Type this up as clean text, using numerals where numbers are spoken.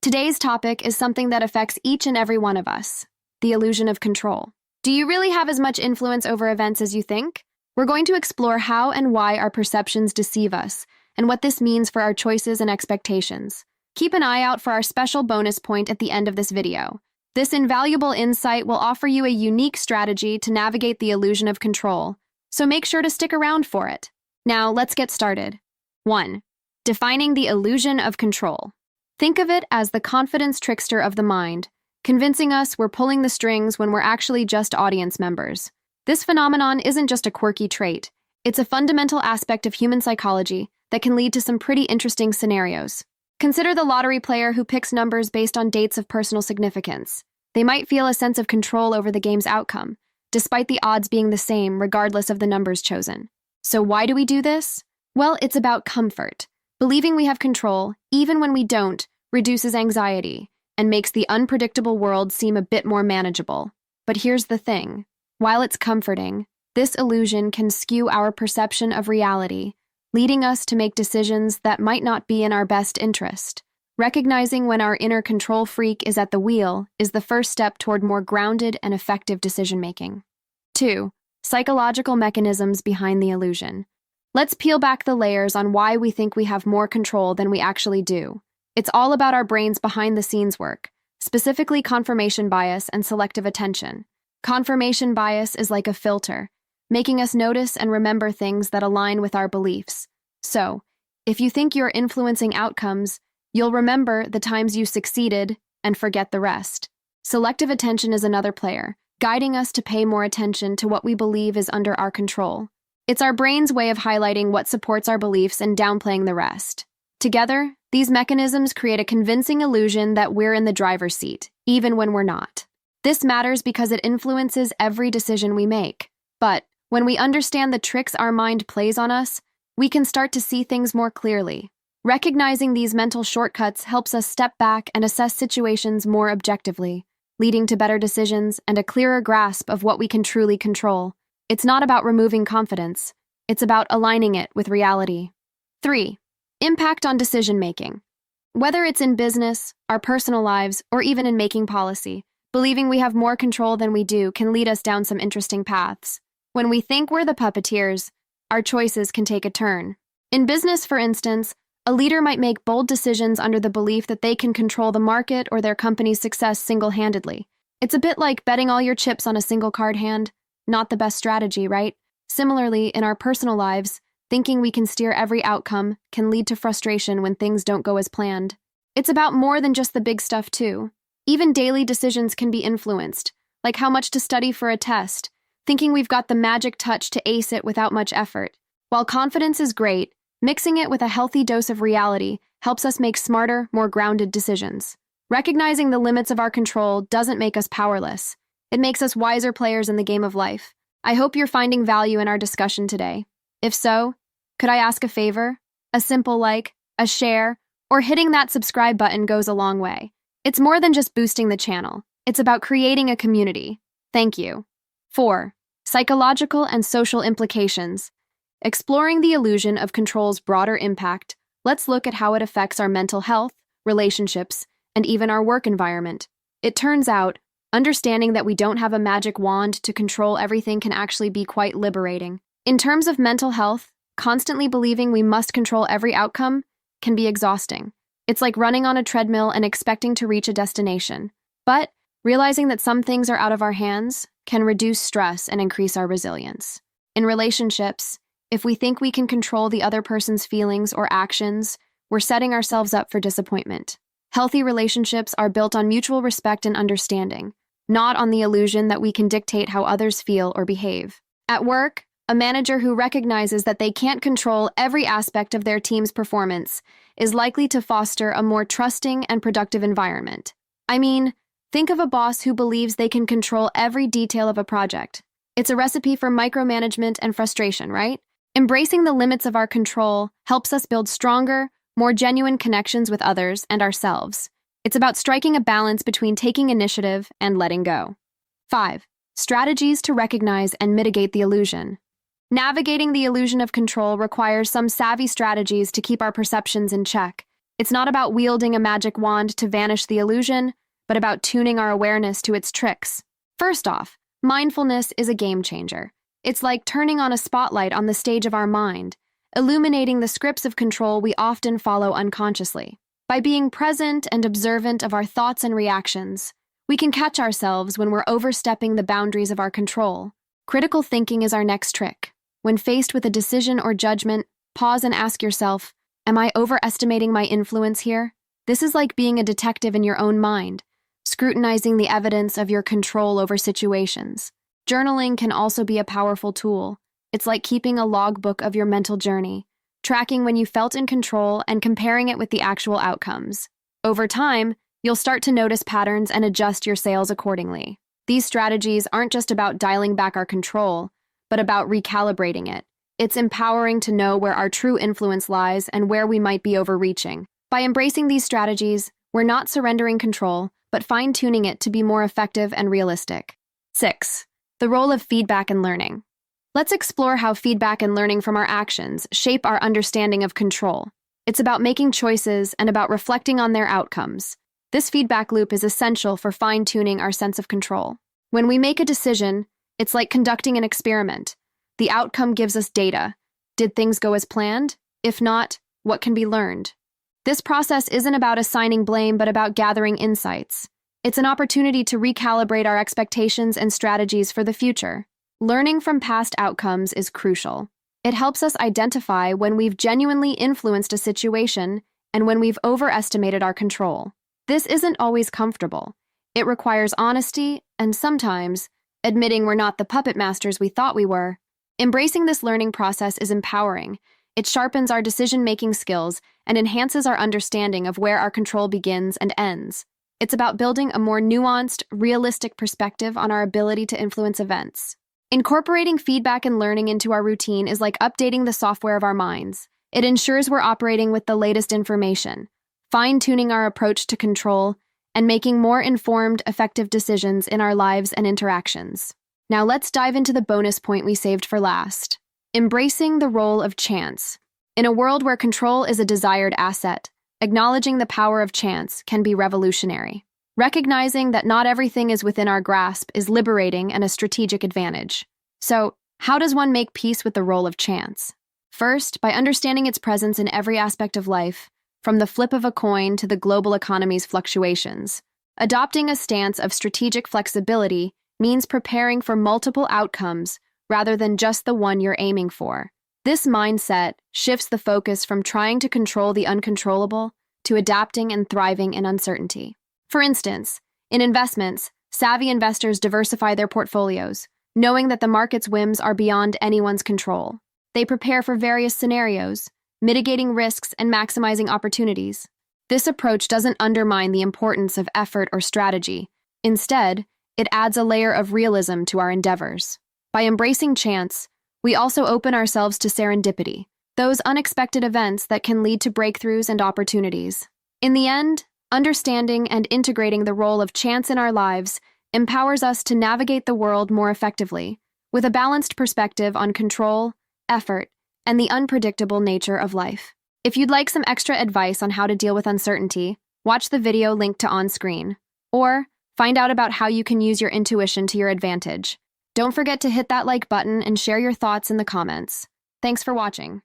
Today's topic is something that affects each and every one of us: the illusion of control. Do you really have as much influence over events as you think? We're going to explore how and why our perceptions deceive us, and what this means for our choices and expectations. Keep an eye out for our special bonus point at the end of this video. This invaluable insight will offer you a unique strategy to navigate the illusion of control, so make sure to stick around for it. Now, let's get started. 1. Defining the illusion of control. Think of it as the confidence trickster of the mind, convincing us we're pulling the strings when we're actually just audience members. This phenomenon isn't just a quirky trait. It's a fundamental aspect of human psychology that can lead to some pretty interesting scenarios. Consider the lottery player who picks numbers based on dates of personal significance. They might feel a sense of control over the game's outcome, despite the odds being the same regardless of the numbers chosen. So why do we do this? Well, it's about comfort. Believing we have control, even when we don't, reduces anxiety and makes the unpredictable world seem a bit more manageable. But here's the thing. While it's comforting, this illusion can skew our perception of reality, leading us to make decisions that might not be in our best interest. Recognizing when our inner control freak is at the wheel is the first step toward more grounded and effective decision-making. 2. Psychological mechanisms behind the illusion. Let's peel back the layers on why we think we have more control than we actually do. It's all about our brain's behind-the-scenes work, specifically confirmation bias and selective attention. Confirmation bias is like a filter, making us notice and remember things that align with our beliefs. So, if you think you're influencing outcomes, you'll remember the times you succeeded and forget the rest. Selective attention is another player, guiding us to pay more attention to what we believe is under our control. It's our brain's way of highlighting what supports our beliefs and downplaying the rest. Together, these mechanisms create a convincing illusion that we're in the driver's seat, even when we're not. This matters because it influences every decision we make. But when we understand the tricks our mind plays on us, we can start to see things more clearly. Recognizing these mental shortcuts helps us step back and assess situations more objectively, leading to better decisions and a clearer grasp of what we can truly control. It's not about removing confidence. It's about aligning it with reality. 3. Impact on decision-making. Whether it's in business, our personal lives, or even in making policy, believing we have more control than we do can lead us down some interesting paths. When we think we're the puppeteers, our choices can take a turn. In business, for instance, a leader might make bold decisions under the belief that they can control the market or their company's success single-handedly. It's a bit like betting all your chips on a single card hand. Not the best strategy, right? Similarly, in our personal lives, thinking we can steer every outcome can lead to frustration when things don't go as planned. It's about more than just the big stuff, too. Even daily decisions can be influenced, like how much to study for a test, thinking we've got the magic touch to ace it without much effort. While confidence is great, mixing it with a healthy dose of reality helps us make smarter, more grounded decisions. Recognizing the limits of our control doesn't make us powerless. It makes us wiser players in the game of life. I hope you're finding value in our discussion today. If so, could I ask a favor? A simple like, a share, or hitting that subscribe button goes a long way. It's more than just boosting the channel. It's about creating a community. Thank you. 4. Psychological and social implications. Exploring the illusion of control's broader impact, let's look at how it affects our mental health, relationships, and even our work environment. It turns out, understanding that we don't have a magic wand to control everything can actually be quite liberating. In terms of mental health, constantly believing we must control every outcome can be exhausting. It's like running on a treadmill and expecting to reach a destination. But realizing that some things are out of our hands can reduce stress and increase our resilience. In relationships, if we think we can control the other person's feelings or actions, we're setting ourselves up for disappointment. Healthy relationships are built on mutual respect and understanding, not on the illusion that we can dictate how others feel or behave. At work, a manager who recognizes that they can't control every aspect of their team's performance is likely to foster a more trusting and productive environment. I mean, think of a boss who believes they can control every detail of a project. It's a recipe for micromanagement and frustration, right? Embracing the limits of our control helps us build stronger, more genuine connections with others and ourselves. It's about striking a balance between taking initiative and letting go. 5. Strategies to recognize and mitigate the illusion. Navigating the illusion of control requires some savvy strategies to keep our perceptions in check. It's not about wielding a magic wand to vanish the illusion, but about tuning our awareness to its tricks. First off, mindfulness is a game changer. It's like turning on a spotlight on the stage of our mind, illuminating the scripts of control we often follow unconsciously. By being present and observant of our thoughts and reactions, we can catch ourselves when we're overstepping the boundaries of our control. Critical thinking is our next trick. When faced with a decision or judgment, pause and ask yourself, am I overestimating my influence here? This is like being a detective in your own mind, scrutinizing the evidence of your control over situations. Journaling can also be a powerful tool. It's like keeping a logbook of your mental journey, tracking when you felt in control and comparing it with the actual outcomes. Over time, you'll start to notice patterns and adjust your sails accordingly. These strategies aren't just about dialing back our control, but about recalibrating it. It's empowering to know where our true influence lies and where we might be overreaching. By embracing these strategies, we're not surrendering control, but fine-tuning it to be more effective and realistic. 6. The role of feedback and learning. Let's explore how feedback and learning from our actions shape our understanding of control. It's about making choices and about reflecting on their outcomes. This feedback loop is essential for fine-tuning our sense of control. When we make a decision, it's like conducting an experiment. The outcome gives us data. Did things go as planned? If not, what can be learned? This process isn't about assigning blame, but about gathering insights. It's an opportunity to recalibrate our expectations and strategies for the future. Learning from past outcomes is crucial. It helps us identify when we've genuinely influenced a situation and when we've overestimated our control. This isn't always comfortable. It requires honesty and sometimes admitting we're not the puppet masters we thought we were. Embracing this learning process is empowering. It sharpens our decision-making skills and enhances our understanding of where our control begins and ends. It's about building a more nuanced, realistic perspective on our ability to influence events. Incorporating feedback and learning into our routine is like updating the software of our minds. It ensures we're operating with the latest information, fine-tuning our approach to control, and making more informed, effective decisions in our lives and interactions. Now let's dive into the bonus point we saved for last. Embracing the role of chance. In a world where control is a desired asset, acknowledging the power of chance can be revolutionary. Recognizing that not everything is within our grasp is liberating and a strategic advantage. So, how does one make peace with the role of chance? First, by understanding its presence in every aspect of life, from the flip of a coin to the global economy's fluctuations. Adopting a stance of strategic flexibility means preparing for multiple outcomes rather than just the one you're aiming for. This mindset shifts the focus from trying to control the uncontrollable to adapting and thriving in uncertainty. For instance, in investments, savvy investors diversify their portfolios, knowing that the market's whims are beyond anyone's control. They prepare for various scenarios, mitigating risks and maximizing opportunities. This approach doesn't undermine the importance of effort or strategy. Instead, it adds a layer of realism to our endeavors. By embracing chance, we also open ourselves to serendipity, those unexpected events that can lead to breakthroughs and opportunities. In the end, understanding and integrating the role of chance in our lives empowers us to navigate the world more effectively, with a balanced perspective on control, effort, and the unpredictable nature of life. If you'd like some extra advice on how to deal with uncertainty, watch the video linked to on-screen, or find out about how you can use your intuition to your advantage. Don't forget to hit that like button and share your thoughts in the comments. Thanks for watching.